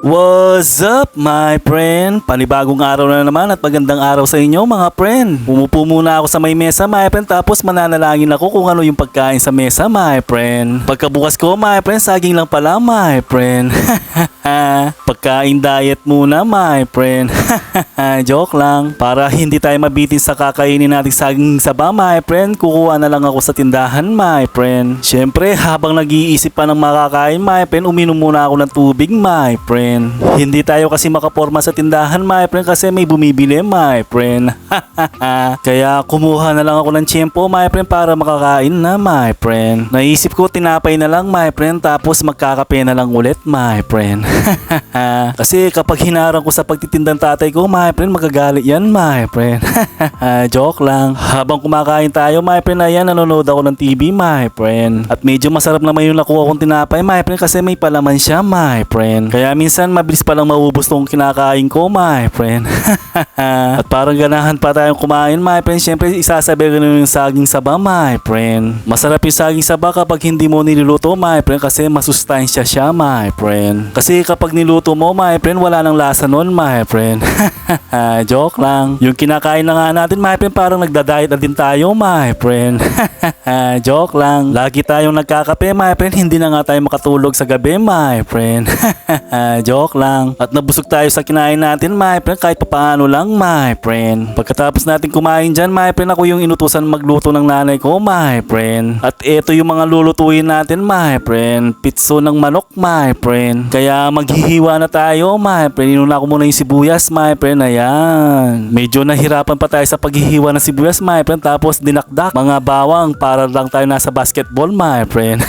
What's up my friend? Panibagong araw na naman at magandang araw sa inyo mga friend. Pumupo muna ako sa may mesa my friend tapos mananalangin ako kung ano yung pagkain sa mesa my friend. Pagkabukas ko my friend, saging lang pala my friend. Pagkain diet muna my friend. Joke lang. Para hindi tayo mabitin sa kakainin nating saging saba my friend, kukuha na lang ako sa tindahan my friend. Syempre habang nag-iisip pa ng makakain my friend, uminom muna ako ng tubig my friend. Hindi tayo kasi makaporma sa tindahan my friend kasi may bumibili my friend. Kaya kumuha na lang ako ng tiyempo my friend para makakain na my friend. Naisip ko tinapay na lang my friend tapos magkakape na lang ulit my friend. Kasi kapag hinarang ko sa pagtitindang tatay ko my friend, magagalit yan my friend. Joke lang. Habang kumakain tayo my friend, ayan nanonood ako ng TV my friend. At medyo masarap naman yung nakuha kong tinapay my friend kasi may palaman siya my friend. Kaya minsan mabilis palang maubos tong kinakain ko my friend. At parang ganahan pa tayong kumain my friend, syempre isasabi ko na yung saging saba my friend. Masarap yung saging saba kapag hindi mo niluluto my friend kasi masustansya siya my friend. Kasi kapag niluto mo my friend, wala nang lasa nun my friend. Joke lang. Yung kinakain na nga natin my friend, parang nagda-diet na din tayo my friend. Joke lang. Lagi tayong nagkakape my friend, hindi na nga tayo makatulog sa gabi my friend. Joke lang. At nabusog tayo sa kinain natin my friend, kahit papaano lang my friend. Pagkatapos natin kumain dyan my friend, ako yung inutusan magluto ng nanay ko my friend. At eto yung mga lulutuin natin my friend. Pitso ng manok my friend. Kaya maghihiwa na tayo my friend. Inuna ko muna yung sibuyas my friend. Ayan. Medyo nahirapan pa tayo sa paghihiwa ng sibuyas my friend. Tapos dinakdak mga bawang para lang tayo nasa basketball my friend.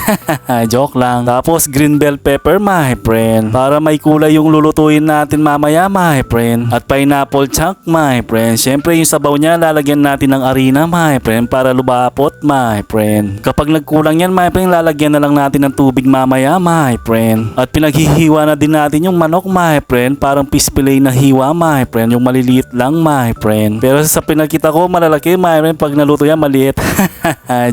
Joke lang. Tapos green bell pepper my friend. Para may kulay yung lulutuin natin mamaya my friend. At pineapple chunk my friend. Syempre yung sabaw niya lalagyan natin ng arena my friend para lubapot my friend. Kapag nagkulang yan my friend, lalagyan na lang natin ng tubig mamaya my friend. At pinaghihiwa na din natin yung manok my friend, parang fish fillet na hiwa my friend, yung maliliit lang my friend. Pero sa pinakita ko malalaki my friend, pag naluto yan maliit.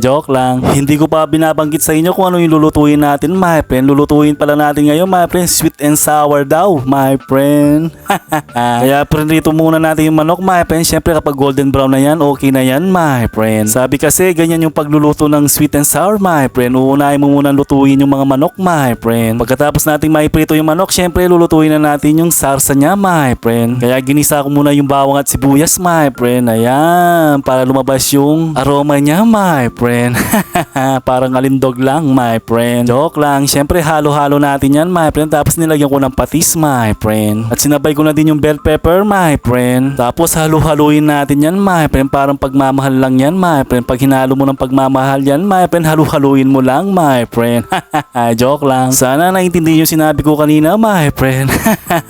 Joke lang. Hindi ko pa binabanggit sa inyo kung ano yung lulutuin natin my friend. Lulutuin pala natin ngayon my friend, sweet and sour daw my friend. Kaya prinito muna natin yung manok my friend. Syempre kapag golden brown na yan, okay na yan my friend. Sabi kasi ganyan yung pagluluto ng sweet and sour my friend. Uunahin mo muna lutuin yung mga manok my friend. Pagkatapos nating maiprito yung manok, syempre lulutuin na natin yung sarsa niya my friend. Kaya ginisa ko muna yung bawang at sibuyas my friend. Ayan, para lumabas yung aroma niya my friend. Parang alindog lang my friend. Joke lang. Syempre halo-halo natin yan my friend. Tapos nilagyan ko ng patis my friend. At sinabay ko na din yung bell pepper my friend. Tapos halo-haluin natin yan my friend. Parang pagmamahal lang yan my friend. Pag hinalo mo ng pagmamahal yan my friend, halo-haluin mo lang my friend. Joke lang. Sana naintindihan yung sinabi ko kanina my friend.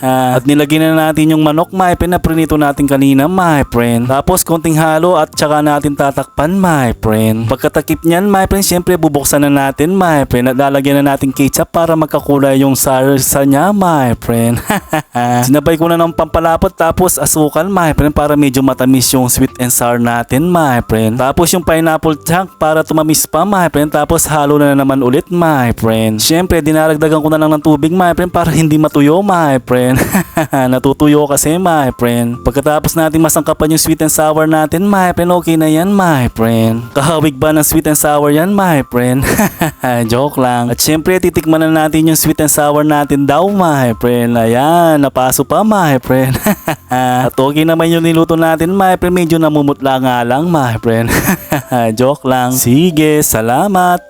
At nilagyan na natin yung manok my friend na prinito natin kanina my friend. Tapos konting halo at saka natin tatakpan my friend. Pagkatakip niyan my friend, syempre bubuksan na natin my friend. At lalagyan na natin ketchup para magkakulay yung sarsa niya my friend. Sinabay ko na ng pampalapot tapos asukal my friend para medyo matamis yung sweet and sour natin my friend. Tapos yung pineapple chunk para tumamis pa my friend. Tapos halo na naman ulit my friend. Syempre dinaragdagan ko na lang ng tubig my friend para hindi matuyo my friend. Natutuyo kasi my friend. Pagkatapos natin masangkapan yung sweet and sour natin my friend, okay na yan my friend. Kahawig ba ng sweet and sour yan my friend? Joke lang. At syempre titikman na natin yung sweet and sour natin daw my friend. Ayan, napaso pa my friend. At okay naman yung niluto natin my friend, medyo namumutla nga lang my friend. Joke lang. Sige, salamat.